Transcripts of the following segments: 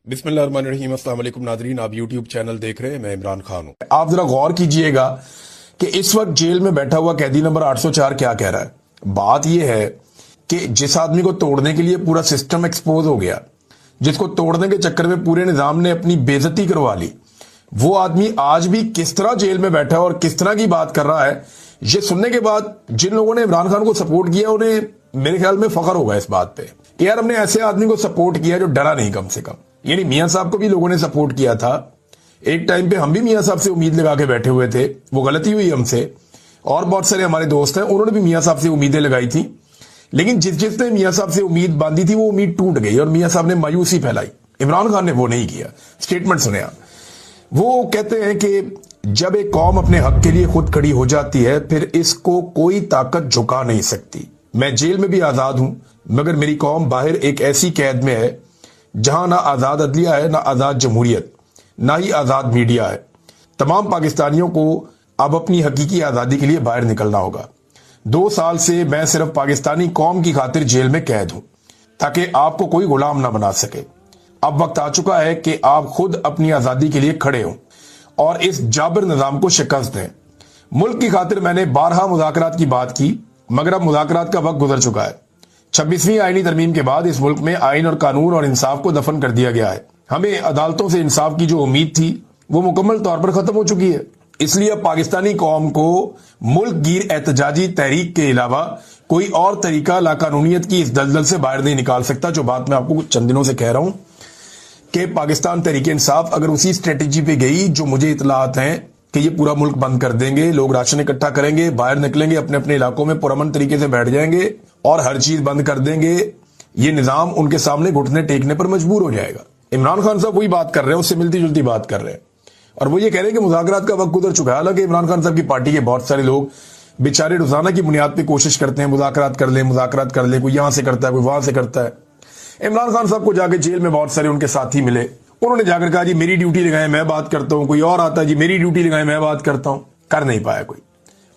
बिस्मिल्लाहिर्रहमानिर्रहीम। अस्सलाम वालेकुम नाजरीन, आप यूट्यूब चैनल देख रहे हैं, मैं इमरान खान हूं। आप जरा गौर कीजिएगा कि इस वक्त जेल में बैठा हुआ कैदी नंबर 804 क्या कह रहा है। बात यह है कि जिस आदमी को तोड़ने के लिए पूरा सिस्टम एक्सपोज हो गया, जिसको तोड़ने के चक्कर में पूरे निजाम ने अपनी बेइज्जती करवा ली, वो आदमी आज भी किस तरह जेल में बैठा है और किस तरह की बात कर रहा है, ये सुनने के बाद जिन लोगों ने इमरान खान को सपोर्ट किया उन्हें मेरे ख्याल में फख्र होगा इस बात पे कि यार हमने ऐसे आदमी को सपोर्ट किया जो डरा नहीं कम से कम। यानी मियां साहब को भी लोगों ने सपोर्ट किया था। एक टाइम पे हम भी मियां साहब से उम्मीद लगा के बैठे हुए थे, वो गलती हुई हमसे, और बहुत सारे हमारे दोस्त हैं उन्होंने भी मियां साहब से उम्मीदें लगाई थी, लेकिन जिसने मियां साहब से उम्मीद बांधी थी वो उम्मीद टूट गई और मियां साहब ने मायूसी फैलाई। इमरान खान ने वो नहीं किया। स्टेटमेंट सुने आप। वो कहते हैं कि जब एक कौम अपने हक के लिए खुद खड़ी हो जाती है फिर इसको कोई ताकत झुका नहीं सकती। मैं जेल में भी आजाद हूं, मगर मेरी कौम बाहर एक ऐसी कैद में है जहां ना आजाद अदलिया है, ना आजाद जमहूरियत, ना ही आजाद मीडिया है। तमाम पाकिस्तानियों को अब अपनी हकीकी आजादी के लिए बाहर निकलना होगा। 2 साल से मैं सिर्फ पाकिस्तानी कौम की खातिर जेल में कैद हूं ताकि आपको कोई गुलाम ना बना सके। अब वक्त आ चुका है कि आप खुद अपनी आजादी के लिए खड़े हों और इस जाबिर निजाम को शिकस्त दें। मुल्क की खातिर मैंने 12 मुज़ाकरात की बात की, मगर अब मुज़ाकरात का वक्त गुजर चुका है। 26वीं आईनी तरमीम के बाद इस मुल्क में आइन और कानून और इंसाफ को दफन कर दिया गया है। हमें अदालतों से इंसाफ की जो उम्मीद थी वो मुकम्मल तौर पर खत्म हो चुकी है। इसलिए अब पाकिस्तानी कौम को मुल्क गिर एहतजाजी तहरीक के अलावा कोई और तरीका लाकानूनियत की इस दलदल से बाहर नहीं निकाल सकता। जो बात मैं आपको चंद दिनों से कह रहा हूं कि पाकिस्तान तहरीक इंसाफ अगर उसी स्ट्रेटेजी पे गई जो मुझे इतलात हैं कि ये पूरा मुल्क बंद कर देंगे, लोग राशन इकट्ठा करेंगे, बाहर निकलेंगे, अपने अपने इलाकों में पुरअमन तरीके से बैठ जाएंगे और हर चीज बंद कर देंगे, ये निजाम उनके सामने घुटने टेकने पर मजबूर हो जाएगा। इमरान खान साहब वही बात कर रहे हैं, उससे मिलती जुलती बात कर रहे हैं, और वो ये कह रहे हैं कि मुज़ाकरात का वक्त गुजर चुका है। हालांकि इमरान खान साहब की पार्टी के बहुत सारे लोग बेचारे रोजाना की बुनियाद पर कोशिश करते हैं मुज़ाकरात कर ले, कोई यहां से करता है, कोई वहां से करता है। इमरान खान साहब को जाके जेल में बहुत सारे उनके साथी मिले, उन्होंने जाकर कहा जी मेरी ड्यूटी लगाए मैं बात करता हूं, कोई और आता है जी मेरी ड्यूटी लगाए मैं बात करता हूं। कर नहीं पाया कोई,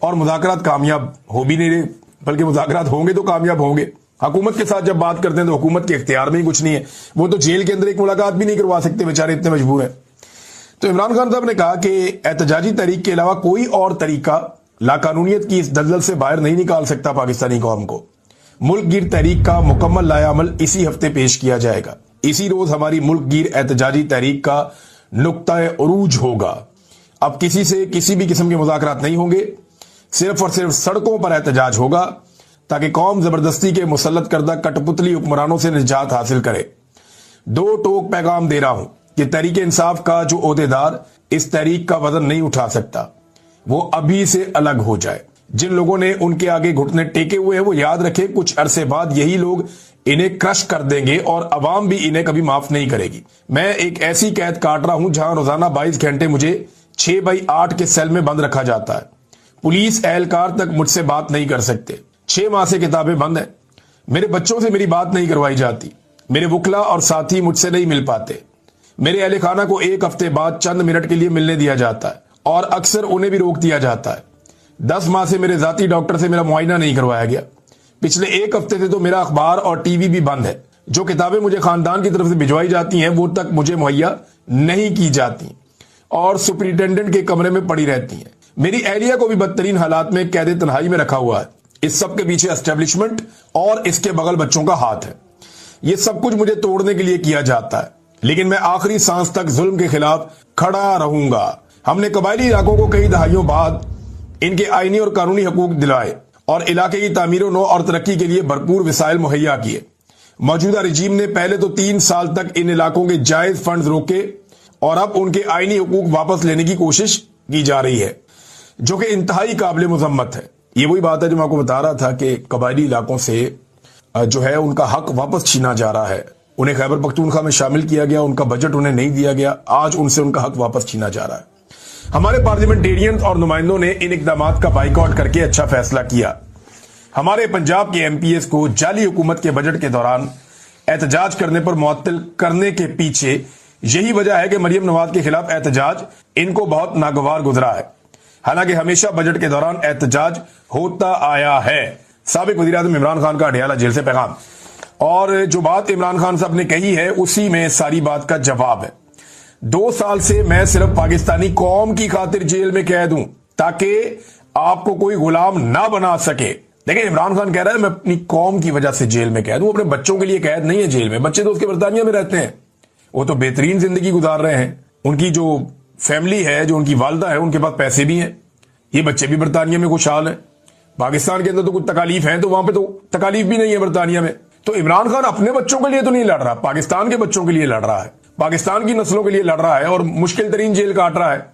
और मुज़ाकरात कामयाब हो भी नहीं रहे, बल्कि मुज़ाकरात होंगे तो कामयाब होंगे। हुकूमत के साथ जब बात करते हैं तो हुकूमत के इख्तियार में ही कुछ नहीं है, वो तो जेल के अंदर एक मुलाकात भी नहीं करवा सकते, बेचारे इतने मजबूर हैं। तो इमरान खान साहब ने कहा कि एहतजाजी तहरीक के अलावा कोई और तरीका लाकानूनियत की इस दलदल से बाहर नहीं निकाल सकता पाकिस्तानी कौम को। मुल्क गिर तहरीक का मुकम्मल लायामल इसी हफ्ते पेश किया जाएगा। इसी रोज हमारी मुल्क गिर एहतजाजी तहरीक का नुक्ता उरूज होगा। अब किसी से किसी भी किस्म के मुज़ाकरात नहीं होंगे, सिर्फ और सिर्फ सड़कों पर एहतजाज होगा ताकि कौम जबरदस्ती के मुसल्लत करदा कठपुतली हुक्मरानों से निजात हासिल करे। 2 टोक पैगाम दे रहा हूं कि तहरीक इंसाफ का जो ओहदेदार इस तहरीक का वजन नहीं उठा सकता वो अभी से अलग हो जाए। जिन लोगों ने उनके आगे घुटने टेके हुए हैं वो याद रखे, कुछ अरसे बाद यही लोग इन्हें क्रश कर देंगे और अवाम भी इन्हें कभी माफ नहीं करेगी। मैं एक ऐसी कैद काट रहा हूं जहां रोजाना 22 घंटे मुझे 6x8 के सेल में बंद रखा जाता है। पुलिस एहलकार तक मुझसे बात नहीं कर सकते। 6 माह से किताबें बंद हैं। मेरे बच्चों से मेरी बात नहीं करवाई जाती। मेरे वकला और साथी मुझसे नहीं मिल पाते। मेरे अहले खाना को 1 हफ्ते बाद चंद मिनट के लिए मिलने दिया जाता है और अक्सर उन्हें भी रोक दिया जाता है। 10 माह से मेरे जाती डॉक्टर से मेरा मुआयना नहीं करवाया गया। पिछले 1 हफ्ते से तो मेरा अखबार और टीवी भी बंद है। जो किताबें मुझे खानदान की तरफ से भिजवाई जाती हैं वो तक मुझे मुहैया नहीं की जाती और सुपरिटेंडेंट के कमरे में पड़ी रहती हैं। मेरी एहलिया को भी बदतरीन हालात में कैद तन्हाई में रखा हुआ है। इस सब के पीछे एस्टेब्लिशमेंट और इसके बगल बच्चों का हाथ है। ये सब कुछ मुझे तोड़ने के लिए किया जाता है, लेकिन मैं आखिरी सांस तक जुल्म के खिलाफ खड़ा रहूंगा। हमने कबायली इलाकों को कई दहाइयों बाद इनके आईनी और कानूनी हकूक दिलाए और इलाके की तामीर नो और तरक्की के लिए भरपूर वसाइल मुहैया किए। मौजूदा रजीम ने पहले तो 3 साल तक इन इलाकों के जायज फंड रोके और अब उनके आईनी हकूक वापस लेने की कोशिश की जा रही है, जो कि इंतहाई काबिल मुजम्मत है। ये वही बात है जो मैं आपको बता रहा था कि कबायली इलाकों से जो है उनका हक वापस छीना जा रहा है। उन्हें खैबर पख्तूनख्वा में शामिल किया गया, उनका बजट उन्हें नहीं दिया गया, आज उनसे उनका हक वापस छीना जा रहा है। हमारे पार्लियामेंटेरियंस और नुमाइंदों ने इन इकदामात का बाइकआउट करके अच्छा फैसला किया। हमारे पंजाब के एमपीएस को जाली हुकूमत के बजट के दौरान एहतजाज करने पर मुअत्तल करने के पीछे यही वजह है कि मरियम नवाज के खिलाफ एहतजाज इनको बहुत नागवार गुजरा है। हालांकि हमेशा बजट के दौरान एहतजाज होता आया है। साबिक वज़ीर-ए-आज़म इमरान खान का अडयाला जेल से पैगाम। और जो बात इमरान खान साहब ने कही है उसी में सारी बात का जवाब है। 2 साल से मैं सिर्फ पाकिस्तानी कौम की खातिर जेल में कैद हूं ताकि आपको कोई गुलाम ना बना सके। देखिए, इमरान खान कह रहा है मैं अपनी कौम की वजह से जेल में कैद हूं, अपने बच्चों के लिए कैद नहीं है जेल में। बच्चे तो उसके बरतानिया में रहते हैं, वो तो बेहतरीन जिंदगी गुजार रहे हैं। उनकी जो फैमिली है, जो उनकी वालदा है, उनके पास पैसे भी हैं। ये बच्चे भी बरतानिया में खुशहाल है। पाकिस्तान के अंदर तो कुछ तकालीफ है, तो वहां पे तो तकालीफ भी नहीं है बरतानिया में। तो इमरान खान अपने बच्चों के लिए तो नहीं लड़ रहा, पाकिस्तान के बच्चों के लिए लड़ रहा है, पाकिस्तान की नस्लों के लिए लड़ रहा है और मुश्किल तरीन जेल काट रहा है।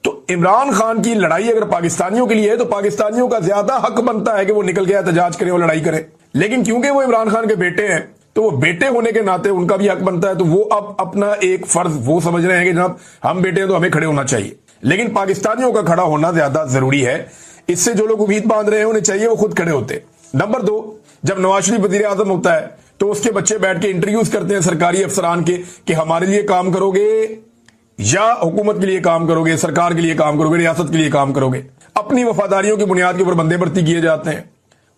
तो इमरान खान की लड़ाई अगर पाकिस्तानियों के लिए है तो पाकिस्तानियों का ज्यादा हक बनता है कि वो निकल के एहतजाज करें और लड़ाई करें। लेकिन क्योंकि वो इमरान खान के बेटे हैं तो वो बेटे होने के नाते उनका भी हक बनता है। तो वो अब अपना एक फर्ज वो समझ रहे हैं कि जनाब हम बेटे हैं तो हमें खड़े होना चाहिए। लेकिन पाकिस्तानियों का खड़ा होना ज्यादा जरूरी है। इससे जो लोग उम्मीद बांध रहे हैं उन्हें चाहिए वो खुद खड़े होते। नंबर 2, जब नवाज शरीफ वजीर आजम होता है तो उसके बच्चे बैठ के इंटरव्यूज करते हैं सरकारी अफसरान के कि हमारे लिए काम करोगे या हुकूमत के लिए काम करोगे, सरकार के लिए काम करोगे, रियासत के लिए काम करोगे। अपनी वफादारियों की बुनियाद के ऊपर बंदे भर्ती किए जाते हैं।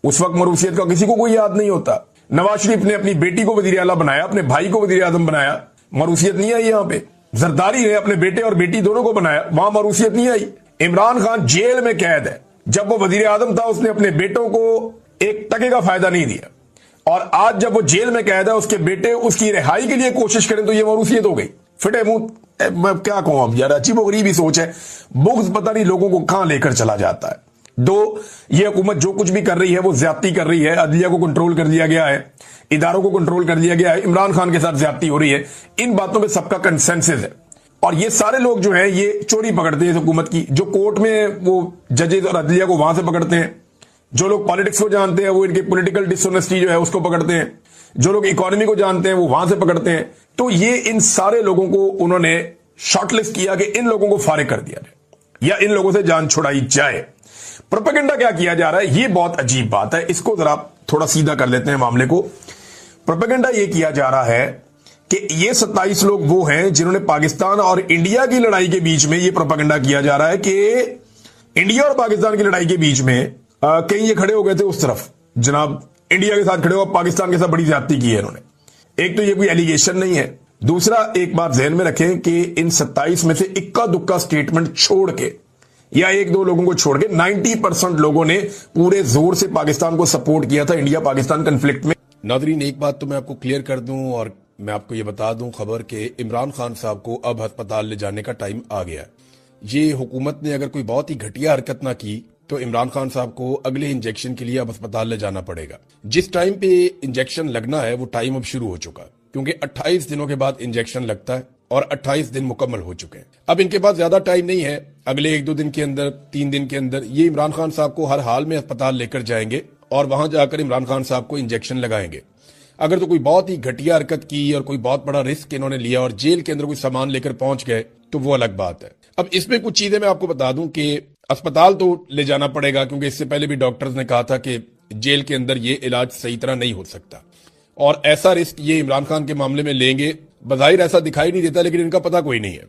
उस वक्त मरूसियत का किसी को कोई याद नहीं होता। नवाज शरीफ ने अपनी बेटी को वजीर आला बनाया, अपने भाई को वजीर आजम बनाया, मरूसियत नहीं आई यहां पे। जरदारी ने अपने बेटे और बेटी दोनों को बनाया, वहां मरूसियत नहीं आई। इमरान खान जेल में कैद है। जब वो वजीर आजम था उसने अपने बेटों को एक टके का फायदा नहीं दिया, और आज जब वो जेल में कैद है उसके बेटे उसकी रिहाई के लिए कोशिश करें तो ये मरूसियत हो गई। फिटे मुंह, मैं क्या कहूं अब यार, अजीब गरीबी सोच है। बुग़्ज़ पता नहीं लोगों को कहां लेकर चला जाता है। 2, ये हुकूमत जो कुछ भी कर रही है वो ज्यादती कर रही है। अदलिया को कंट्रोल कर लिया गया है, इदारों को कंट्रोल कर लिया गया है, इमरान खान के साथ ज्यादती हो रही है। इन बातों में सबका कंसेंसस है। और ये सारे लोग जो हैं ये चोरी पकड़ते हैं इस हुकूमत की। जो कोर्ट में वो जजेस और अदलिया को वहां से पकड़ते हैं, जो लोग पॉलिटिक्स को जानते हैं वो इनकी पॉलिटिकल डिसऑनेस्टी जो है उसको पकड़ते हैं, जो लोग इकोनॉमी को जानते हैं वो वहां से पकड़ते हैं। तो ये इन सारे लोगों को उन्होंने शॉर्टलिस्ट किया कि इन लोगों को फारिग कर दिया जाए या इन लोगों से जान छुड़ाई जाए। प्रोपेगेंडा क्या किया जा रहा है, ये बहुत अजीब बात है। इसको जरा थोड़ा सीधा कर लेते हैं मामले को। प्रोपेगेंडा ये किया जा रहा है कि ये 27 लोग वो हैं जिन्होंने पाकिस्तान और इंडिया की लड़ाई के बीच में, ये प्रोपेगेंडा किया जा रहा है कि इंडिया और पाकिस्तान की लड़ाई के बीच में कहीं ये खड़े हो गए थे उस तरफ, जनाब इंडिया के साथ खड़े हो, पाकिस्तान के साथ बड़ी ज्यादती की है इन्होंने। एक तो ये कोई एलिगेशन नहीं है। दूसरा, एक बात ध्यान में रखें कि इन 27 में से इक्का दुक्का स्टेटमेंट छोड़ के या 1-2 लोगों को छोड़ के 90% लोगों ने पूरे जोर से पाकिस्तान को सपोर्ट किया था इंडिया पाकिस्तान कन्फ्लिक्ट में। नादरीन, एक बात तो मैं आपको क्लियर कर दूं और मैं आपको ये बता दूं खबर कि इमरान खान साहब को अब अस्पताल ले जाने का टाइम आ गया। ये हुकूमत ने अगर कोई बहुत ही घटिया हरकत ना की तो इमरान खान साहब को अगले इंजेक्शन के लिए अब अस्पताल ले जाना पड़ेगा। जिस टाइम पे इंजेक्शन लगना है वो टाइम अब शुरू हो चुका, क्योंकि 28 दिनों के बाद इंजेक्शन लगता है और 28 दिन मुकम्मल हो चुके हैं। अब इनके पास ज्यादा टाइम नहीं है। अगले 1-2 दिन के अंदर, 3 दिन के अंदर ये इमरान खान साहब को हर हाल में अस्पताल लेकर जाएंगे और वहां जाकर इमरान खान साहब को इंजेक्शन लगाएंगे। अगर तो कोई बहुत ही घटिया हरकत की और कोई बहुत बड़ा रिस्क इन्होंने लिया और जेल के अंदर कोई सामान लेकर पहुंच गए तो वो अलग बात है। अब इसमें कुछ चीजें मैं आपको बता दूं कि अस्पताल तो ले जाना पड़ेगा, क्योंकि इससे पहले भी डॉक्टर्स ने कहा था कि जेल के अंदर ये इलाज सही तरह नहीं हो सकता और ऐसा रिस्क ये इमरान खान के मामले में लेंगे। बज़ाहिर ऐसा दिखाई नहीं देता, लेकिन इनका पता कोई नहीं है।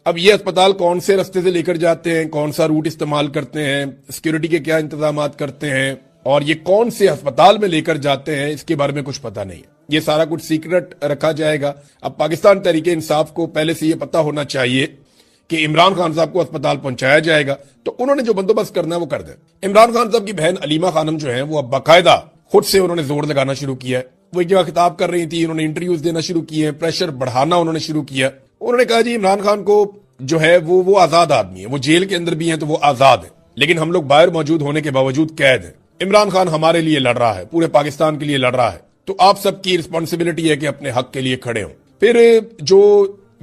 अब ये अस्पताल कौन से रास्ते से लेकर जाते हैं, कौन सा रूट इस्तेमाल करते हैं, सिक्योरिटी के क्या इंतजाम करते हैं और ये कौन से अस्पताल में लेकर जाते हैं, इसके बारे में कुछ पता नहीं है। ये सारा कुछ सीक्रेट रखा जाएगा। अब पाकिस्तान तहरीके इंसाफ को पहले से ये पता होना चाहिए कि इमरान खान साहब को अस्पताल पहुंचाया जाएगा, तो उन्होंने जो बंदोबस्त करना है वो कर दें। इमरान खान साहब की बहन अलीमा खानम जो है वो अब बाकायदा खुद से उन्होंने जोर लगाना शुरू किया है। वो एक जगह खिताब कर रही थी, उन्होंने इंटरव्यूज देना शुरू किए हैं, प्रेशर बढ़ाना उन्होंने शुरू किया। उन्होंने कहा जी इमरान खान को जो है वो आजाद आदमी है, वो जेल के अंदर भी है तो वो आजाद है, लेकिन हम लोग बाहर मौजूद होने के बावजूद कैद है। इमरान खान हमारे लिए लड़ रहा है, पूरे पाकिस्तान के लिए लड़ रहा है, तो आप सबकी रिस्पॉन्सिबिलिटी है कि अपने हक के लिए खड़े हों। फिर जो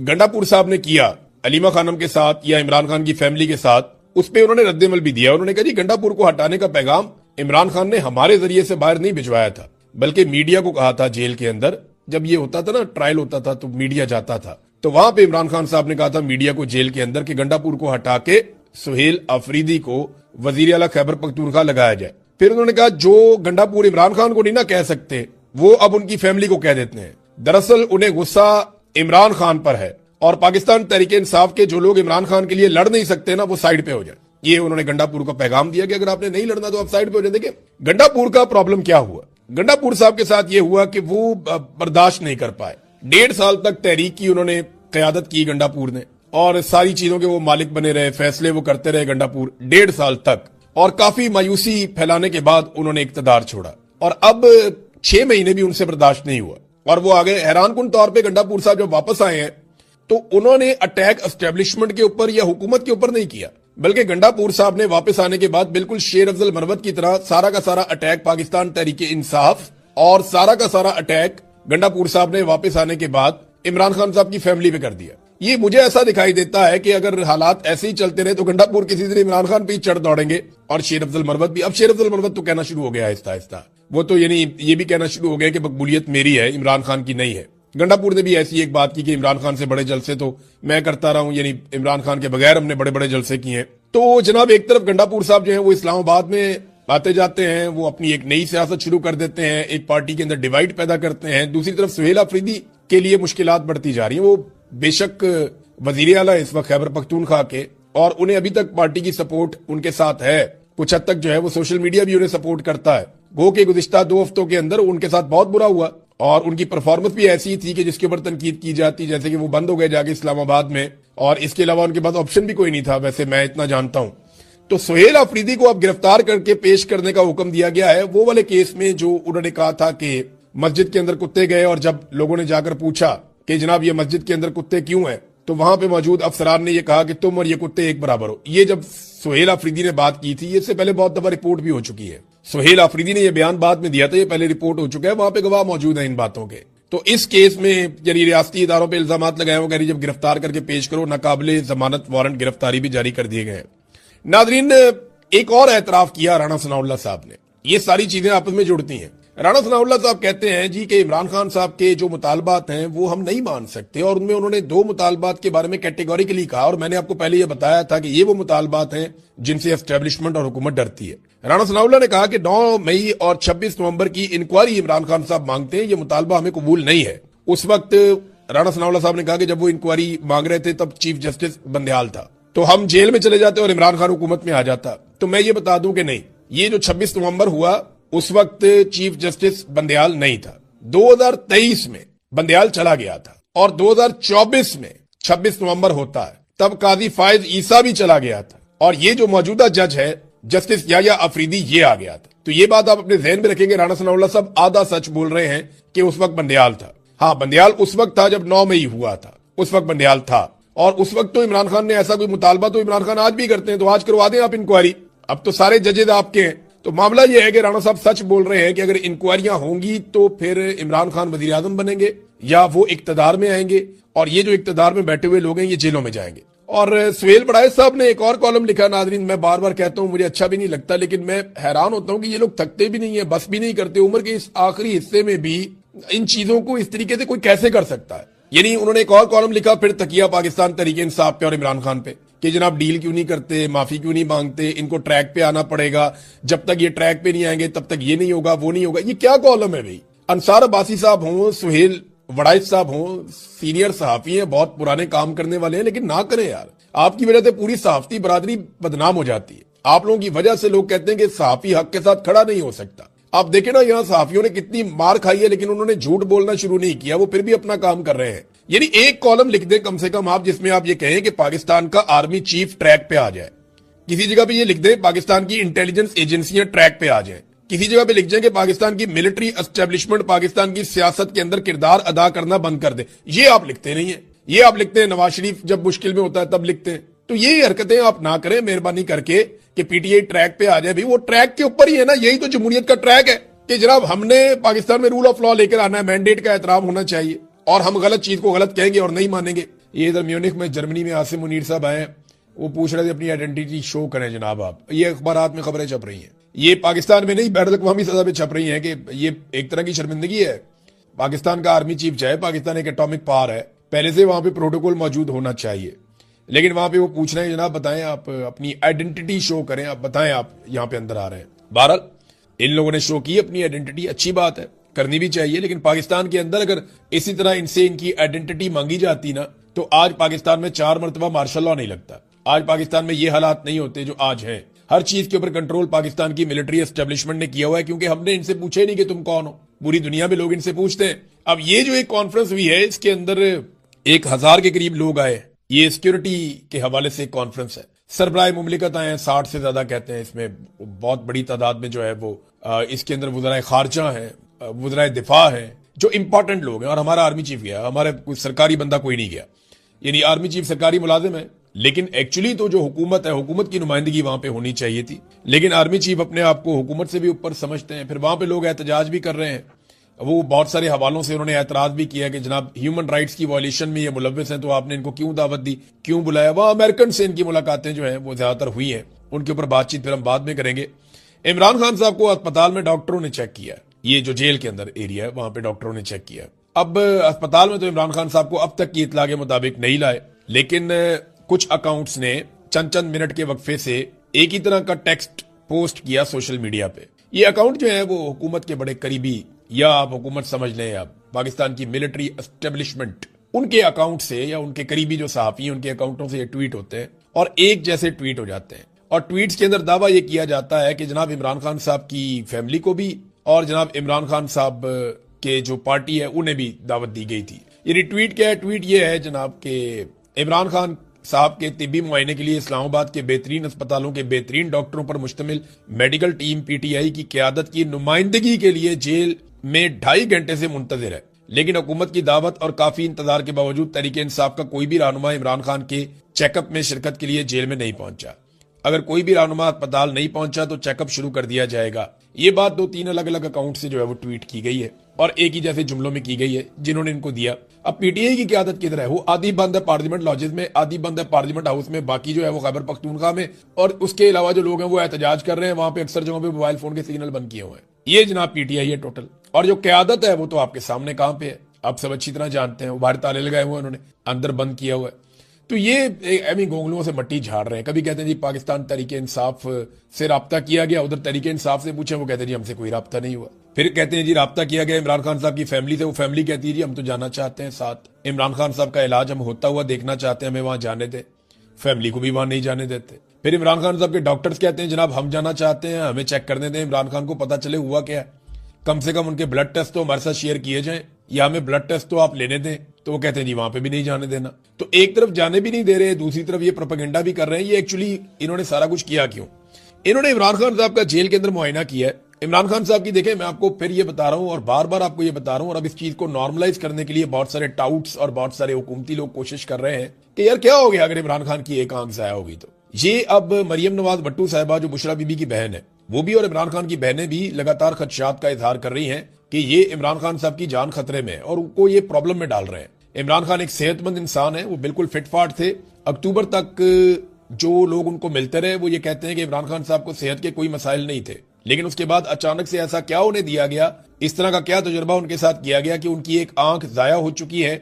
गंडापुर साहब ने किया अलीमा खानम के साथ या इमरान खान की फैमिली के साथ, उस पर उन्होंने रद्देमल भी दिया। उन्होंने कहा जी गंडापुर को हटाने का पैगाम इमरान खान ने हमारे जरिए से बाहर नहीं भिजवाया था, बल्कि मीडिया को कहा था। जेल के अंदर जब ये होता था ना, ट्रायल होता था तो मीडिया जाता था, तो वहां पे इमरान खान साहब ने कहा था मीडिया को जेल के अंदर कि गंडापुर को हटा के सुहेल अफरीदी को वजीर आला खैबर पख्तूनख्वा लगाया जाए। फिर उन्होंने कहा जो गंडापुर इमरान खान को नहीं ना कह सकते वो अब उनकी फैमिली को कह देते हैं। दरअसल उन्हें गुस्सा इमरान खान पर है और पाकिस्तान तहरीके इंसाफ के जो लोग इमरान खान के लिए लड़ नहीं सकते ना, वो साइड पे हो जाए। ये उन्होंने गंडापुर का पैगाम दिया कि अगर आपने नहीं लड़ना तो आप साइड पे हो जाए। देखिए गंडापुर का प्रॉब्लम क्या हुआ, गंडापुर साहब के साथ ये हुआ कि वो बर्दाश्त नहीं कर पाए। 1.5 साल तक तहरीक की उन्होंने क़यादत की गंडापुर ने, और सारी चीजों के वो मालिक बने रहे, फैसले वो करते रहे गंडापुर 1.5 साल तक, और काफी मायूसी फैलाने के बाद उन्होंने इक्तदार छोड़ा। और अब 6 महीने भी उनसे बर्दाश्त नहीं हुआ और वो आगे। हैरानकुन तौर पर गंडापुर साहब जब वापस आए हैं तो उन्होंने अटैक एस्टेब्लिशमेंट के ऊपर या हुकूमत के ऊपर नहीं किया, बल्कि गंडापुर साहब ने वापस आने के बाद बिल्कुल शेर अफजल मरवत की तरह सारा का सारा अटैक पाकिस्तान तहरीक इंसाफ और सारा का सारा अटैक गंडापुर साहब ने वापस आने के बाद इमरान खान साहब की फैमिली पे कर दिया। ये मुझे ऐसा दिखाई देता है कि अगर हालात ऐसे ही चलते रहे तो गंडापुर किसी दिन इमरान खान पे ही चढ़ दौड़ेंगे और शेर अफजल मरवत भी। अब शेर अफजल मरवत तो कहना शुरू हो गया आहिस्ता आहिस्ता, वो तो यानी ये भी कहना शुरू हो गया कि मकबूलियत मेरी है, इमरान खान की नहीं है। गंडापुर ने भी ऐसी एक बात की कि इमरान खान से बड़े जलसे तो मैं करता रहा हूं, यानी इमरान खान के बगैर हमने बड़े बड़े जलसे किए हैं। तो जनाब एक तरफ गंडापुर साहब जो है वो इस्लामाबाद में आते जाते हैं, वो अपनी एक नई सियासत शुरू कर देते हैं, एक पार्टी के अंदर डिवाइड पैदा करते हैं। दूसरी तरफ सुहेल अफरीदी के लिए मुश्किलात बढ़ती जा रही हैं। वो बेशक वजीर आला इस वक्त खैबर पख्तूनख्वा के, और उन्हें अभी तक पार्टी की सपोर्ट उनके साथ है, कुछ हद तक जो है वो सोशल मीडिया भी उन्हें सपोर्ट करता है। गो के गुज़िश्ता 2 हफ्तों के अंदर उनके साथ बहुत बुरा हुआ और उनकी परफॉर्मेंस भी ऐसी थी कि जिसके ऊपर तनकीद की जाती, जैसे कि वो बंद हो गए जाके इस्लामाबाद में, और इसके अलावा उनके पास ऑप्शन भी कोई नहीं था, वैसे मैं इतना जानता हूं। तो सुहेल अफरीदी को अब गिरफ्तार करके पेश करने का हुक्म दिया गया है, वो वाले केस में जो उन्होंने कहा था कि मस्जिद के अंदर कुत्ते गए और जब लोगों ने जाकर पूछा कि जनाब ये मस्जिद के अंदर कुत्ते क्यों हैं, तो वहां पे मौजूद अफसरान ने ये कहा कि तुम और ये कुत्ते एक बराबर हो। ये जब सुहेल अफरीदी ने बात की थी, इससे पहले बहुत दफा रिपोर्ट भी हो चुकी है। सुहेल अफरीदी ने यह बयान बाद में दिया था, ये पहले रिपोर्ट हो चुका है, वहां पे गवाह मौजूद है इन बातों के। तो इस केस में यानी रियासती इदारों पे इल्जाम लगाए, वो कह रही जब गिरफ्तार करके पेश करो, नाकाबिले जमानत वारंट गिरफ्तारी भी जारी कर दिए गए। नाजरीन, एक और एतराफ किया राणा सनाउल्लाह साहब ने। ये सारी चीजें आपस में जुड़ती हैं। राणा सनाउल्लाह साहब कहते हैं जी कि इमरान खान साहब के जो मुतालबात हैं वो हम नहीं मान सकते, और उनमें उन्होंने 2 मुतालबात के बारे में कैटेगोरिकली कहा, और मैंने आपको पहले ये बताया था कि ये वो मुतालबात हैं जिनसे एस्टेब्लिशमेंट और हुकूमत डरती है। राणा सनाउल्लाह ने कहा कि 9 मई और 26 नवंबर की इंक्वायरी इमरान खान साहब मांगते हैं, ये मुतालबा हमें कबूल नहीं है। उस वक्त राणा सनाउल्लाह साहब ने कहा कि जब वो इंक्वायरी मांग रहे थे तब चीफ जस्टिस बंदयाल था, तो हम जेल में चले जाते और इमरान खान हुकूमत में आ जाता। तो मैं ये बता दूं कि नहीं, ये जो 26 नवंबर हुआ उस वक्त चीफ जस्टिस बंदयाल नहीं था। 2023 में बंदयाल चला गया था, और 2024 में 26 नवंबर होता है तब काजी फायज ईसा भी चला गया था, और ये जो मौजूदा जज है जस्टिस याया अफरीदी ये आ गया था। तो ये बात आप अपने जहन में रखेंगे, राणा सनाउल्लाह साहब आधा सच बोल रहे हैं कि उस वक्त बंदयाल था। हाँ, बंदयाल उस वक्त था जब 9 मई हुआ था, उस वक्त बंदयाल था, और उस वक्त तो इमरान खान ने ऐसा कोई मुतालबा तो इमरान खान आज भी करते हैं, तो आज करवा दें आप इंक्वायरी। अब तो सारे जजेज आपके हैं। तो मामला यह है कि राणा साहब सच बोल रहे हैं कि अगर इंक्वायरियां होंगी तो फिर इमरान खान वजीर आजम बनेंगे या वो इक्तदार में आएंगे, और ये जो इक्तदार में बैठे हुए लोग हैं ये जेलों में जाएंगे। और सुहेल बड़ाई साहब ने एक और कॉलम लिखा। नाजरीन, मैं बार बार कहता हूं मुझे अच्छा भी नहीं लगता, लेकिन मैं हैरान होता हूं कि ये लोग थकते भी नहीं है, बस भी नहीं करते। उम्र के इस आखिरी हिस्से में भी इन चीजों को इस तरीके से कोई कैसे कर सकता है। यानी उन्होंने एक और कॉलम लिखा फिर तकिया पाकिस्तान तहरीक इंसाफ पे और इमरान खान पे कि जनाब डील क्यों नहीं करते, माफी क्यों नहीं मांगते, इनको ट्रैक पे आना पड़ेगा, जब तक ये ट्रैक पे नहीं आएंगे तब तक ये नहीं होगा, वो नहीं होगा। ये क्या कॉलम है भाई? अंसार अब्बासी साहब हों, सुहेल वड़ाइच साहब हों, सीनियर सहाफी हैं, बहुत पुराने काम करने वाले हैं, लेकिन ना करें यार। आपकी वजह से पूरी सहाफती बरादरी बदनाम हो जाती है। आप लोगों की वजह से लोग कहते हैं कि सहाफी हक के साथ खड़ा नहीं हो सकता। आप देखें ना, यहाँ सहाफियों ने कितनी मार खाई है, लेकिन उन्होंने झूठ बोलना शुरू नहीं किया, वो फिर भी अपना काम कर रहे हैं। यानी एक कॉलम लिख दें कम से कम आप, जिसमें आप ये कहें कि पाकिस्तान का आर्मी चीफ ट्रैक पे आ जाए। किसी जगह पे ये लिख दें पाकिस्तान की इंटेलिजेंस एजेंसियां ट्रैक पे आ जाए। किसी जगह पे लिख जाए कि पाकिस्तान की मिलिट्री एस्टेब्लिशमेंट पाकिस्तान की सियासत के अंदर किरदार अदा करना बंद कर दे। ये आप लिखते नहीं है। ये आप लिखते हैं नवाज शरीफ जब मुश्किल में होता है तब लिखते हैं। तो ये हरकतें आप ना करें मेहरबानी करके कि पीटीआई ट्रैक पे आ जाए। भाई वो ट्रैक के ऊपर ही है ना, यही तो जमहूरियत का ट्रैक है कि जनाब हमने पाकिस्तान में रूल ऑफ लॉ लेकर आना है, मैंडेट का एहतराम होना चाहिए, और हम गलत चीज को गलत कहेंगे और नहीं मानेंगे। ये इधर म्यूनिख में जर्मनी में आसिम मुनीर साहब आए, वो पूछ रहे थे अपनी आइडेंटिटी शो करें जनाब आप। ये अखबारात में खबरें छप रही हैं, ये पाकिस्तान में नहीं बैनुल अक़वामी सतह पे छप रही हैं कि ये एक तरह की शर्मिंदगी है। पाकिस्तान का आर्मी चीफ चाहे, पाकिस्तान एक एटॉमिक पावर है, पहले से वहां पे प्रोटोकॉल मौजूद होना चाहिए, लेकिन वहां पे वो पूछ रहे हैं जनाब बताएं आप अपनी आइडेंटिटी शो करें, आप बताएं आप यहाँ पे अंदर आ रहे हैं। बहरहाल इन लोगों ने शो की अपनी आइडेंटिटी, अच्छी बात है, करनी भी चाहिए, लेकिन पाकिस्तान के अंदर अगर इसी तरह इनसे इनकी आइडेंटिटी मांगी जाती ना, तो आज पाकिस्तान में 4 मरतबा मार्शल लॉ नहीं लगता, आज पाकिस्तान में ये हालात नहीं होते जो आज हैं। हर चीज के ऊपर कंट्रोल पाकिस्तान की मिलिट्री एस्टेब्लिशमेंट ने किया हुआ है, क्योंकि हमने इनसे पूछे नहीं कि तुम कौन हो। पूरी दुनिया में लोग इनसे पूछते हैं। अब ये जो एक कॉन्फ्रेंस हुई है, इसके अंदर 1000 के करीब लोग आए। ये सिक्योरिटी के हवाले से एक कॉन्फ्रेंस है। सरबराह मुमलिकत आए हैं, 60 से ज्यादा कहते हैं। इसमें बहुत बड़ी तादाद में जो है वो इसके अंदर वज़राए खारजा है, वज़राए दिफा है, जो इंपॉर्टेंट लोग हैं। और हमारा आर्मी चीफ गया, हमारे कोई सरकारी बंदा कोई नहीं गया। यानी आर्मी चीफ सरकारी मुलाजिम है, लेकिन एक्चुअली तो जो हुकूमत है, हुकूमत की नुमाइंदगी वहां पे होनी चाहिए थी। लेकिन आर्मी चीफ अपने आप को हुकूमत से भी ऊपर समझते हैं। फिर वहां पे लोग एहतजाज भी कर रहे हैं। वो बहुत सारे हवालों से उन्होंने एतराज भी किया कि जनाब ह्यूमन राइट्स की वॉयलेशन में ये मुलव्विस हैं, तो आपने इनको क्यों दावत दी, क्यों बुलाया। वह अमेरिकन से इनकी मुलाकातें जो है वो ज्यादातर हुई है। उनके ऊपर बातचीत फिर हम बाद में करेंगे। इमरान खान साहब को अस्पताल में डॉक्टरों ने चेक किया। ये जो जेल के अंदर एरिया है वहां पे डॉक्टरों ने चेक किया। अब अस्पताल में तो इमरान खान साहब को अब तक की इतला के मुताबिक नहीं लाए, लेकिन कुछ अकाउंट्स ने चंद मिनट के वक्फे से एक ही तरह का टेक्स्ट पोस्ट किया सोशल मीडिया पे। ये अकाउंट जो है वो हुकूमत के बड़े करीबी, या आप हुकूमत समझ लें, आप पाकिस्तान की मिलिट्री एस्टेब्लिशमेंट, उनके अकाउंट से या उनके करीबी जो सहाफी हैं उनके अकाउंटों से ये ट्वीट होते हैं और एक जैसे ट्वीट हो जाते हैं। और ट्वीट्स के अंदर दावा यह किया जाता है कि जनाब इमरान खान साहब की फैमिली को भी और जनाब इमरान खान साहब के जो पार्टी है उन्हें भी दावत दी गई थी। ये ट्वीट क्या है? ट्वीट ये है जनाब के इमरान खान साहब के तिब्बी मुआयने के लिए इस्लामाबाद के बेहतरीन अस्पतालों के बेहतरीन डॉक्टरों पर मुश्तमिल मेडिकल टीम पीटीआई की क्यादत की नुमाइंदगी के लिए जेल में 2.5 घंटे से मुंतजिर है। लेकिन हुकूमत की दावत और काफी इंतजार के बावजूद तहरीके इंसाफ का कोई भी रहनुमा इमरान खान के चेकअप में शिरकत के लिए जेल में नहीं पहुंचा। अगर कोई भी रहनुमा अस्पताल नहीं पहुंचा तो चेकअप शुरू कर दिया जाएगा। ये बात 2-3 अलग अलग अकाउंट से जो है वो ट्वीट की गई है और एक ही जैसे जुमलों में की गई है जिन्होंने इनको दिया। अब पीटीआई की क्यादत किधर है? वो आधी बंद है पार्लियामेंट लॉजेस में, आधी बंद है पार्लियामेंट हाउस में, बाकी जो है वो खैबर पख्तूनख्वा में। और उसके अलावा जो लोग हैं वो एहतजाज कर रहे हैं। वहां पे अक्सर जगहों पे मोबाइल फोन के सिग्नल बंद किए हुए हैं। ये जनाब पीटीआई है टोटल। और जो क्यादत है वो तो आपके सामने कहां पे है, आप सब अच्छी तरह जानते हैं। वो बाहर ताले लगाए हुए उन्होंने, अंदर बंद किया हुआ है। तो ये एमी गोंगलुओं से मट्टी झाड़ रहे हैं। कभी कहते हैं जी पाकिस्तान तहरीके इंसाफ से राब्ता किया गया, उधर तहरीके इंसाफ से पूछे, वो कहते हैं जी हमसे कोई राब्ता नहीं हुआ। फिर कहते हैं जी राब्ता किया गया इमरान खान साहब की फैमिली से, वो फैमिली कहती है जी हम तो जाना चाहते हैं साथ, इमरान खान साहब का इलाज हम होता हुआ देखना चाहते हैं, हमें वहां जाने दे। फैमिली को भी वहां नहीं जाने देते। फिर इमरान खान साहब के डॉक्टर्स कहते हैं जनाब हम जाना चाहते हैं, हमें चेक करने दें, इमरान खान को पता चले हुआ क्या है, कम से कम उनके ब्लड टेस्ट तो हमारे साथ शेयर किए जाएं, या हमें ब्लड टेस्ट तो आप लेने दें। तो वो कहते हैं जी वहां पे भी नहीं जाने देना। तो एक तरफ जाने भी नहीं दे रहे, दूसरी तरफ ये प्रोपेगेंडा भी कर रहे हैं। ये एक्चुअली इन्होंने सारा कुछ किया क्यों? इन्होंने इमरान खान साहब का जेल के अंदर मुआयना किया है। इमरान खान साहब की देखें, मैं आपको फिर ये बता रहा हूं और बार बार आपको ये बता रहा हूं, और अब इस चीज को नॉर्मलाइज करने के लिए बहुत सारे टाउट्स और बहुत सारे हुकूमती लोग कोशिश कर रहे हैं कि यार क्या हो गया अगर इमरान खान की एक आंख जाया होगी। तो ये अब मरियम नवाज भट्टू साहिबा जो बुशरा बीबी की बहन है, वो भी और इमरान खान की बहनें भी लगातार खदशात का इजहार कर रही हैं कि ये इमरान खान साहब की जान खतरे में है और उनको ये प्रॉब्लम में डाल रहे हैं। इमरान खान एक सेहतमंद इंसान है, वो बिल्कुल फिटफाट थे। अक्टूबर तक जो लोग उनको मिलते रहे वो ये कहते हैं कि इमरान खान साहब को सेहत के कोई मसाइल नहीं थे, लेकिन उसके बाद अचानक से ऐसा क्या उन्हें दिया गया, इस तरह का क्या तजुर्बा उनके साथ किया गया कि उनकी एक आंख जाया हो चुकी है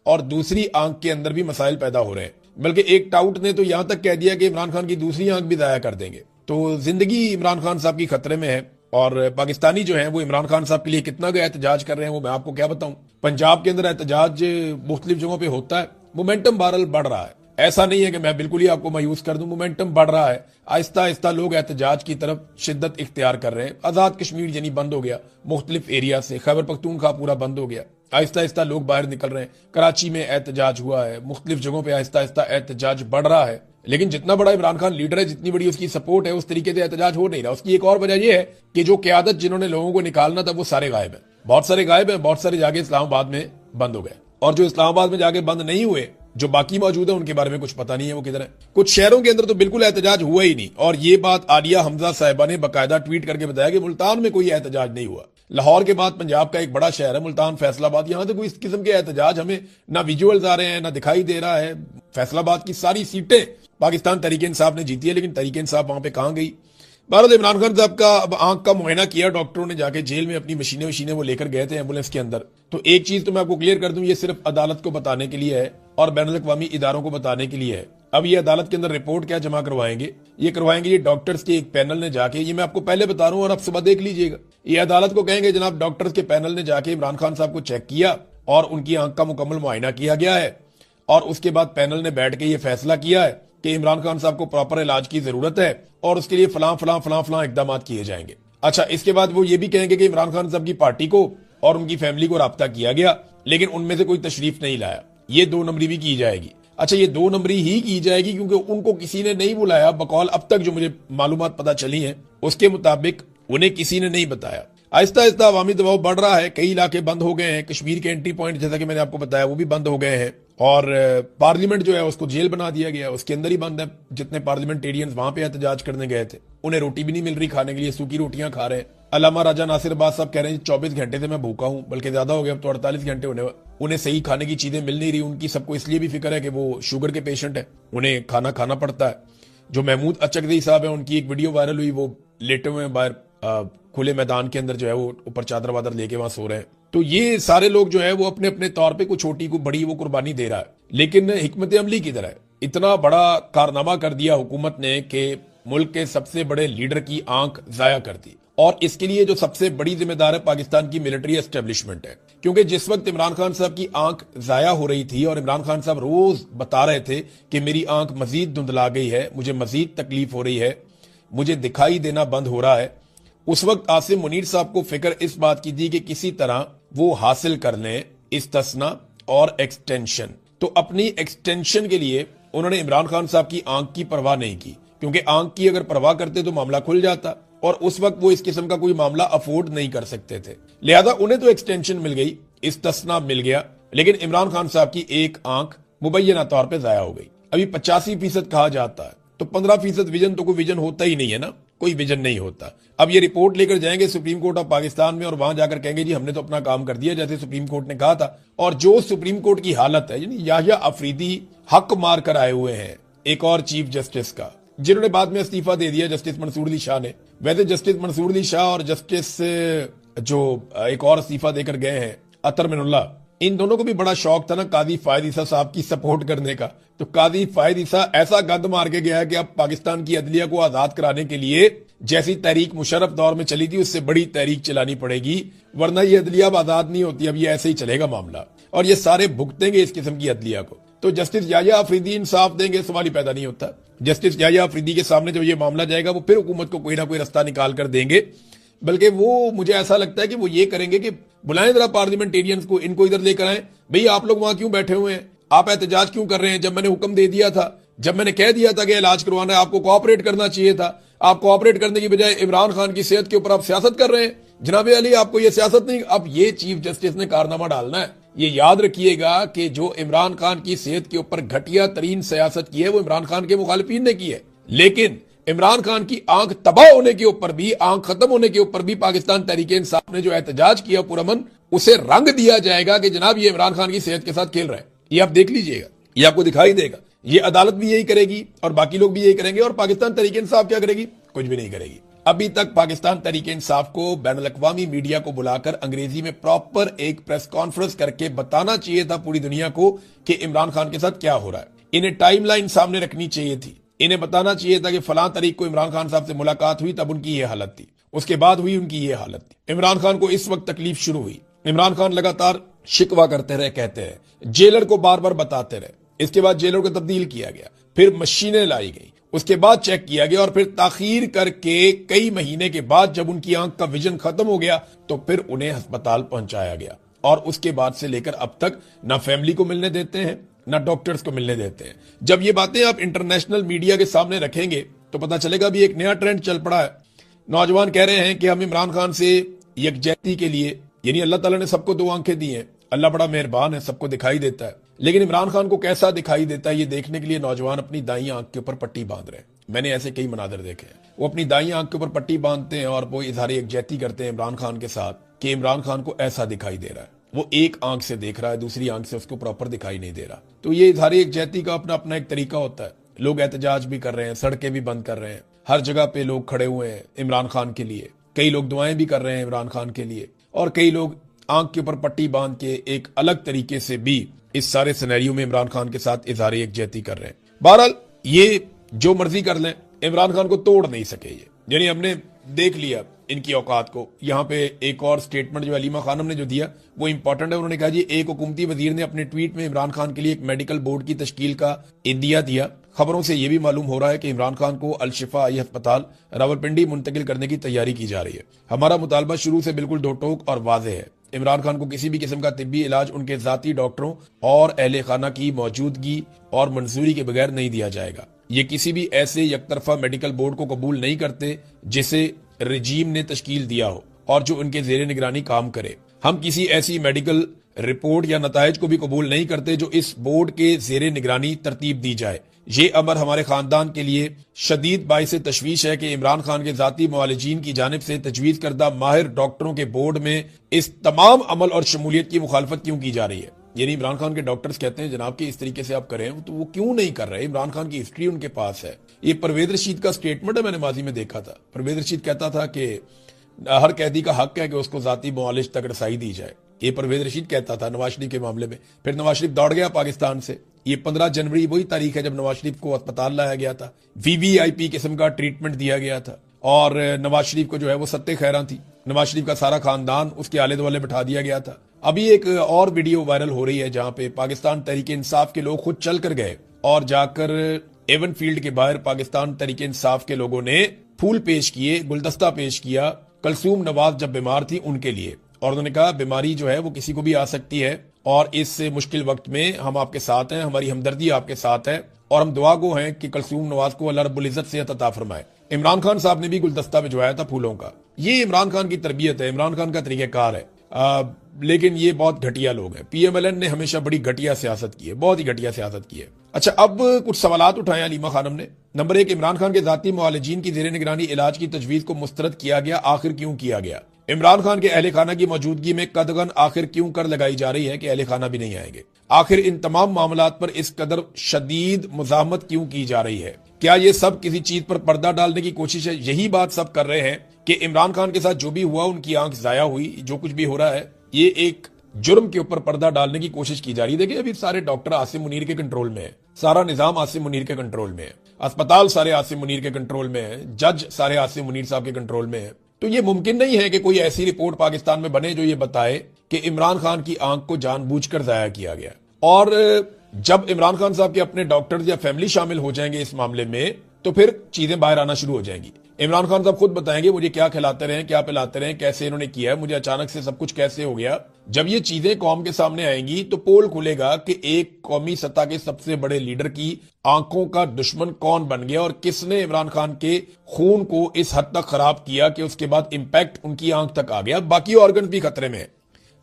और दूसरी आंख के अंदर भी मसाइल पैदा हो रहे हैं। बल्कि एक टाउट ने तो यहां तक कह दिया कि इमरान खान की दूसरी आंख भी जाया कर देंगे। तो जिंदगी इमरान खान साहब की खतरे में है। और पाकिस्तानी जो है वो इमरान खान साहब के लिए कितना गया एहतजाज कर रहे हैं वो मैं आपको क्या बताऊं। पंजाब के अंदर एहतजाज मुख्तलिफ जगहों पे होता है, मोमेंटम बहरहाल बढ़ रहा है। ऐसा नहीं है कि मैं बिल्कुल ही आपको मायूस कर दूं, मोमेंटम बढ़ रहा है। आहिस्ता आहिस्ता लोग एहतजाज की तरफ शिद्दत इख्तियार कर रहे हैं। आजाद कश्मीर यानी बंद हो गया, मुख्तलिफ एरिया से खैबर पख्तूनख्वा पूरा बंद हो गया। आहिस्ता आहिस्ता लोग बाहर निकल रहे हैं। कराची में एहतजाज हुआ है, मुख्तलिफ जगहों पर आहिस्ता आहिस्ता एहतजाज बढ़ रहा है। लेकिन जितना बड़ा इमरान खान लीडर है, जितनी बड़ी उसकी सपोर्ट है, उस तरीके से एहतजाज हो नहीं रहा। उसकी एक और वजह यह है कि जो क्यादत जिन्होंने लोगों को निकालना था वो सारे गायब है। बहुत सारे गायब है, बहुत सारे जाके इस्लामाबाद में बंद हो गए। और जो इस्लामाबाद में जाके बंद नहीं हुए, जो बाकी मौजूद है, उनके बारे में कुछ पता नहीं है वो किधर है। कुछ शहरों के अंदर तो बिल्कुल एहतजाज हुआ ही नहीं। और ये बात आलिया हमजा साहिबा ने बाकायदा ट्वीट करके बताया कि मुल्तान में कोई एहतजाज नहीं हुआ। लाहौर के बाद पंजाब का एक बड़ा शहर है मुल्तान, फैसलाबाद, यहां तो कोई इस किस्म के एहतजाज हमें ना विजुअल्स आ रहे हैं ना दिखाई दे रहा है। फैसलाबाद की सारी सीटें पाकिस्तान तहरीके इंसाफ ने जीती है, लेकिन तहरीके इंसाफ वहां पे कहां गई। भारत इमरान खान साहब का अब आंख का मुआयना किया डॉक्टरों ने, जाके जेल में अपनी मशीनें वो लेकर गए थे एम्बुलेंस के अंदर। तो एक चीज तो मैं आपको क्लियर कर दूं, ये सिर्फ अदालत को बताने के लिए है और बैनुल अक़वामी इदारों को बताने के लिए है। अब ये अदालत के अंदर रिपोर्ट क्या जमा करवाएंगे? ये करवाएंगे ये डॉक्टर्स के एक पैनल ने जाके, ये मैं आपको पहले बता रहा हूं और आप सुबह देख लीजिएगा। ये अदालत को कहेंगे जनाब डॉक्टर्स के पैनल ने जाके इमरान खान साहब को चेक किया और उनकी आंख का मुकम्मल मुआयना किया गया है। और उसके बाद पैनल ने बैठ के ये फैसला किया है कि इमरान खान साहब को प्रॉपर इलाज की जरूरत है और उसके लिए फलां फलां फलां फलां इकदाम किए जाएंगे। अच्छा, इसके बाद वो ये भी कहेंगे कि इमरान खान साहब की पार्टी को और उनकी फैमिली को राब्ता किया गया, लेकिन उनमें से कोई तशरीफ नहीं लाया। ये 2 नंबरी भी की जाएगी। अच्छा, ये 2 नंबरी ही की जाएगी क्योंकि उनको किसी ने नहीं बुलाया। बकौल अब तक जो मुझे मालूमात पता चली हैं उसके मुताबिक उन्हें किसी ने नहीं बताया। आहिस्ता आहिस्ता अवामी दबाव बढ़ रहा है। कई इलाके बंद हो गए हैं। कश्मीर के एंट्री पॉइंट जैसा कि मैंने आपको बताया वो भी बंद हो गए हैं और पार्लियामेंट जो है उसको जेल बना दिया गया, उसके अंदर ही बंद है। जितने पार्लियामेंटेरियंस वहां पे एहतजाज करने गए थे उन्हें रोटी भी नहीं मिल रही खाने के लिए, सूखी रोटियां खा रहे हैं। अल्लामा राजा नासिर अब्बास साहब कह रहे हैं 24 घंटे से मैं भूखा हूं, बल्कि ज्यादा हो गया, अब तो 48 घंटे होने। उन्हें सही खाने की चीजें मिल नहीं रही। उनकी सबको इसलिए भी फिक्र है कि वो शुगर के पेशेंट है, उन्हें खाना खाना पड़ता है। जो महमूद अचकज़ई साहब है उनकी एक वीडियो वायरल हुई, वो लेटे हुए बाहर खुले मैदान के अंदर जो है वो ऊपर चादर वादर लेके वहां सो रहे हैं। तो ये सारे लोग जो है वो अपने अपने तौर पे कुछ छोटी को बड़ी वो कुर्बानी दे रहा है, लेकिन हिकमत अमली की तरह इतना बड़ा कारनामा कर दिया हुकूमत ने कि मुल्क के सबसे बड़े लीडर की आंख जाया कर दी। और इसके लिए जो सबसे बड़ी जिम्मेदार है पाकिस्तान की मिलिट्री एस्टेब्लिशमेंट है, क्योंकि जिस वक्त इमरान खान साहब की आंख जाया हो रही थी और इमरान खान साहब रोज बता रहे थे कि मेरी आंख मजीद धुंधला गई है, मुझे मजीद तकलीफ हो रही है, मुझे दिखाई देना बंद हो रहा है, उस वक्त आसिम मुनीर साहब को फिक्र इस बात की थी कि किसी तरह वो हासिल कर लें इस्तिस्ना और एक्सटेंशन। तो अपनी एक्सटेंशन के लिए उन्होंने इमरान खान साहब की आंख की परवाह नहीं की, क्योंकि आंख की अगर परवाह करते तो मामला खुल जाता और उस वक्त वो इस किस्म का कोई मामला अफोर्ड नहीं कर सकते थे। लिहाजा उन्हें तो एक्सटेंशन मिल गई, इस्तिस्ना मिल गया, लेकिन इमरान खान साहब की एक आंख मुबैना तौर पर जाया हो गई। अभी 85% कहा जाता है, तो 15% विजन तो कोई विजन होता ही नहीं है ना, कोई विजन नहीं होता। अब ये रिपोर्ट लेकर जाएंगे सुप्रीम कोर्ट ऑफ पाकिस्तान में और वहां जाकर कहेंगे जी हमने तो अपना काम कर दिया जैसे सुप्रीम कोर्ट ने कहा था। और जो सुप्रीम कोर्ट की हालत है, यानी याहिया अफरीदी हक मार कर आए हुए हैं एक और चीफ जस्टिस का, जिन्होंने बाद में इस्तीफा दे दिया जस्टिस मंसूर अली शाह ने। वैसे जस्टिस मंसूर अली शाह और जस्टिस जो एक और इस्तीफा देकर गए हैं अतर मिनुल्लाह, इन दोनों को भी बड़ा शौक था ना काजी फायद ईसा साहब की सपोर्ट करने का। तो काजी फायद ईसा ऐसा गंद मार के गया है कि अब पाकिस्तान की अदलिया को आजाद कराने के लिए जैसी तहरीक मुशर्रफ दौर में चली थी उससे बड़ी तहरीक चलानी पड़ेगी, वरना ये अदलिया अब आजाद नहीं होती। अब ये ऐसे ही चलेगा मामला और ये सारे भुगतेंगे इस किस्म की अदलिया को। तो जस्टिस याहिया अफरीदी इंसाफ देंगे, सवाल ही पैदा नहीं होता। जस्टिस याहिया अफरीदी के सामने जब ये मामला जाएगा वो फिर हुकूमत को कोई ना कोई रास्ता निकाल कर देंगे, बल्कि वो मुझे ऐसा लगता है कि वो ये करेंगे कि बुलाएं जरा पार्लियामेंटेरियंस को, इनको इधर लेकर आए। भाई आप लोग वहां क्यों बैठे हुए हैं, आप एहतजाज क्यों कर रहे हैं? जब मैंने हुक्म दे दिया था, जब मैंने कह दिया था कि इलाज करवाना है, आपको कोऑपरेट करना चाहिए था। आप कोऑपरेट करने की बजाय इमरान खान की सेहत के ऊपर आप सियासत कर रहे हैं। जनाब अली आपको ये सियासत नहीं, अब ये चीफ जस्टिस ने कारनामा डालना है। ये याद रखिएगा कि जो इमरान खान की सेहत के ऊपर घटिया तरीन सियासत की है वो इमरान खान के मुखालिफिन ने की है, लेकिन इमरान खान की आंख तबाह होने के ऊपर भी, आंख खत्म होने के ऊपर भी पाकिस्तान तहरीक इंसाफ ने जो एहतजाज किया पुरअमन, उसे रंग दिया जाएगा कि जनाब ये इमरान खान की सेहत के साथ खेल रहे हैं। ये आप देख लीजिएगा, ये आपको दिखाई देगा। ये अदालत भी यही करेगी और बाकी लोग भी यही करेंगे। और पाकिस्तान तहरीक इंसाफ क्या करेगी? कुछ भी नहीं करेगी। अभी तक पाकिस्तान तहरीक इंसाफ को बैनुल-अक़वामी मीडिया को बुलाकर अंग्रेजी में प्रॉपर एक प्रेस कॉन्फ्रेंस करके बताना चाहिए था पूरी दुनिया को कि इमरान खान के साथ क्या हो रहा है। इन्हें टाइमलाइन सामने रखनी चाहिए थी। इन्हें बताना चाहिए था कि फलां तारीख को इमरान खान साहब से मुलाकात हुई, तब उनकी ये हालत थी, उसके बाद हुई उनकी ये हालत थी। इमरान खान को इस वक्त तकलीफ शुरू हुई। इमरान खान लगातार शिकवा करते रहे, कहते रहे, जेलर को बार बार बताते रहे। इसके बाद जेलर को तब्दील किया गया, फिर मशीनें लाई गई, उसके बाद चेक किया गया और फिर ताखीर करके कई महीने के बाद जब उनकी आंख का विजन खत्म हो गया तो फिर उन्हें अस्पताल पहुंचाया गया। और उसके बाद से लेकर अब तक ना फैमिली को मिलने देते हैं ना डॉक्टर्स को मिलने देते हैं। जब ये बातें आप इंटरनेशनल मीडिया के सामने रखेंगे तो पता चलेगा भी एक नया ट्रेंड चल पड़ा है। नौजवान कह रहे हैं कि हम इमरान खान से यकजहती के लिए, यानी अल्लाह ताला ने सबको 2 आंखें दी हैं, अल्लाह बड़ा मेहरबान है, सबको दिखाई देता है, लेकिन इमरान खान को कैसा दिखाई देता है ये देखने के लिए नौजवान अपनी दाईं आंख के ऊपर पट्टी बांध रहे हैं। मैंने ऐसे कई मनाजर देखे हैं। वो अपनी दाईं आंख के ऊपर पट्टी बांधते हैं और वो इजहार यकजहती करते हैं इमरान खान के साथ कि इमरान खान को ऐसा दिखाई दे रहा है। वो एक आंख से देख रहा है, दूसरी आंख से उसको प्रॉपर दिखाई नहीं दे रहा। तो ये इजहार यकजहती का अपना अपना एक तरीका होता है। लोग एहतजाज भी कर रहे हैं, सड़कें भी बंद कर रहे हैं, हर जगह पे लोग खड़े हुए हैं इमरान खान के लिए। कई लोग दुआएं भी कर रहे हैं इमरान खान के लिए और कई लोग आंख के ऊपर पट्टी बांध के एक अलग तरीके से भी इस सारे सिनेरियो में इमरान खान के साथ इजहार यकजहती कर रहे हैं। बहरहाल ये जो मर्जी कर लें, इमरान खान को तोड़ नहीं सके। ये यानी हमने देख लिया इनकी औकात को। यहाँ पे एक और स्टेटमेंट जो अलीमा खानम ने जो दिया वो इंपॉर्टेंट है। उन्होंने कहा जी एक हुकूमती वजीर ने अपने ट्वीट में इमरान खान के लिए एक मेडिकल बोर्ड की तश्कील का इंदिया दिया। खबरों से यह भी मालूम हो रहा है कि इमरान खान को अल शिफा आई अस्पताल रावलपिंडी मुंतकिल करने की तैयारी की जा रही है। हमारा मुतालबा शुरू से बिल्कुल दो टोक और वाज़ेह है। इमरान खान को किसी भी किस्म का तिब्बी इलाज उनके जाती डॉक्टरों और अहले खाना की मौजूदगी और मंजूरी के बगैर नहीं दिया जाएगा। ये किसी भी ऐसे यकतरफा मेडिकल बोर्ड को कबूल नहीं करते जिसे रजीम ने तश्कील दिया हो और जो उनके जेर निगरानी काम करे। हम किसी ऐसी मेडिकल रिपोर्ट या नतायज को भी कबूल नहीं करते जो इस बोर्ड के जेर निगरानी तरतीब दी जाए। ये अमर हमारे खानदान के लिए शदीद बाइस तशवीश है कि इमरान खान के जाती मुआलिजीन की जानिब से तजवीज़ करदा माहिर डॉक्टरों के बोर्ड में इस तमाम अमल और शमूलियत की मुखालफत क्यों की जा रही है। यानी इमरान खान के डॉक्टर्स कहते हैं जनाब कि इस तरीके से आप करें, तो वो क्यों नहीं कर रहे। इमरान खान की हिस्ट्री उनके पास है। ये परवेज रशीद का स्टेटमेंट है, मैंने माजी में देखा था। परवेज रशीद कहता था कि हर कैदी का हक है कि उसको जाती मुआलिज तक रसाई दी जाए। ये परवेज रशीद कहता था नवाज शरीफ के मामले में। फिर नवाज शरीफ दौड़ गया पाकिस्तान से। ये 15 जनवरी वही तारीख है जब नवाज शरीफ को अस्पताल लाया गया था, वीवीआईपी किस्म का ट्रीटमेंट दिया गया था और नवाज शरीफ को जो है वो सत्ते खैरा थी। नवाज शरीफ का सारा खानदान उसके आले दुआले बिठा दिया गया था। अभी एक और वीडियो वायरल हो रही है जहां पे पाकिस्तान तहरीक इंसाफ के लोग खुद चल कर गए और जाकर एवन फील्ड के बाहर पाकिस्तान तहरीक इंसाफ के लोगों ने फूल पेश किए, गुलदस्ता पेश किया कलसूम नवाज जब बीमार थी उनके लिए। और उन्होंने कहा बीमारी जो है वो किसी को भी आ सकती है और इस मुश्किल वक्त में हम आपके साथ हैं, हमारी हमदर्दी आपके साथ है और हम दुआ गो हैं कि कलसूम नवाज को अल्लाह रब्बुल इज्जत सेहत अता फरमाए। इमरान खान साहब ने भी गुलदस्ता भिजवाया था फूलों का। ये इमरान खान की तरबियत है, इमरान खान का तरीक़ाकार है। लेकिन ये बहुत घटिया लोग हैं। पीएमएलएन ने हमेशा बड़ी घटिया सियासत की है, बहुत ही घटिया सियासत की है। अच्छा, अब कुछ सवालात उठाए अलीमा खानम ने। नंबर 1, इमरान खान के जाती मुआलिजीन की जेर निगरानी इलाज की तजवीज को मुस्तरद किया गया, आखिर क्यों किया गया। इमरान खान के अहले खाना की मौजूदगी में कदगन आखिर क्यों कर लगाई जा रही है कि अहले खाना भी नहीं आएंगे। आखिर इन तमाम मामलात पर इस कदर शदीद मुजाहमत क्यों की जा रही है। क्या ये सब किसी चीज पर पर्दा डालने की कोशिश है। यही बात सब कर रहे हैं कि इमरान खान के साथ जो भी हुआ उनकी आंख जाया हुई। जो कुछ भी हो रहा है ये एक जुर्म के ऊपर पर्दा डालने की कोशिश की जा रही है। देखिए अभी सारे डॉक्टर आसिम मुनीर के कंट्रोल में है, सारा निजाम आसिम मुनीर के कंट्रोल में है, अस्पताल सारे आसिम मुनीर के कंट्रोल में है, जज सारे आसिम मुनीर साहब के कंट्रोल में है। तो ये मुमकिन नहीं है कि कोई ऐसी रिपोर्ट पाकिस्तान में बने जो ये बताए कि इमरान खान की आंख को जानबूझकर जाया किया गया। और जब इमरान खान साहब के अपने डॉक्टर्स या फैमिली शामिल हो जाएंगे इस मामले में तो फिर चीजें बाहर आना शुरू हो जाएंगी। इमरान खान साहब खुद बताएंगे मुझे क्या खिलाते रहे, क्या पिलाते रहे, कैसे इन्होंने किया है, मुझे अचानक से सब कुछ कैसे हो गया। जब ये चीजें कौम के सामने आएंगी तो पोल खुलेगा कि एक कौमी सतह के सबसे बड़े लीडर की आंखों का दुश्मन कौन बन गया और किसने इमरान खान के खून को इस हद तक खराब किया कि उसके बाद इंपैक्ट उनकी आंख तक आ गया। बाकी ऑर्गन भी खतरे में है।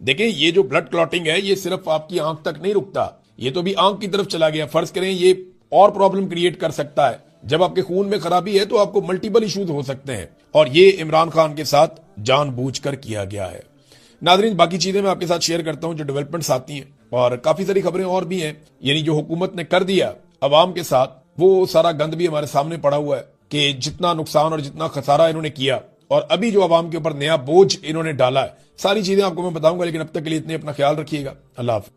देखिए ये जो ब्लड क्लॉटिंग है ये सिर्फ आपकी आंख तक नहीं रुकता, ये तो भी आंख की तरफ चला गया। फर्ज करें ये और प्रॉब्लम क्रिएट कर सकता है। जब आपके खून में खराबी है तो आपको मल्टीपल इश्यूज हो सकते हैं और ये इमरान खान के साथ जानबूझकर किया गया है। नाज़रीन बाकी चीजें मैं आपके साथ शेयर करता हूं जो डेवलपमेंट्स आती हैं और काफी सारी खबरें और भी हैं। यानी जो हुकूमत ने कर दिया अवाम के साथ वो सारा गंद भी हमारे सामने पड़ा हुआ है कि जितना नुकसान और जितना खसारा इन्होंने किया और अभी जो अवाम के ऊपर नया बोझ इन्होंने डाला है, सारी चीजें आपको मैं बताऊंगा। लेकिन अब तक के लिए इतने अपना ख्याल रखिएगा। अल्लाह हाफ़िज़।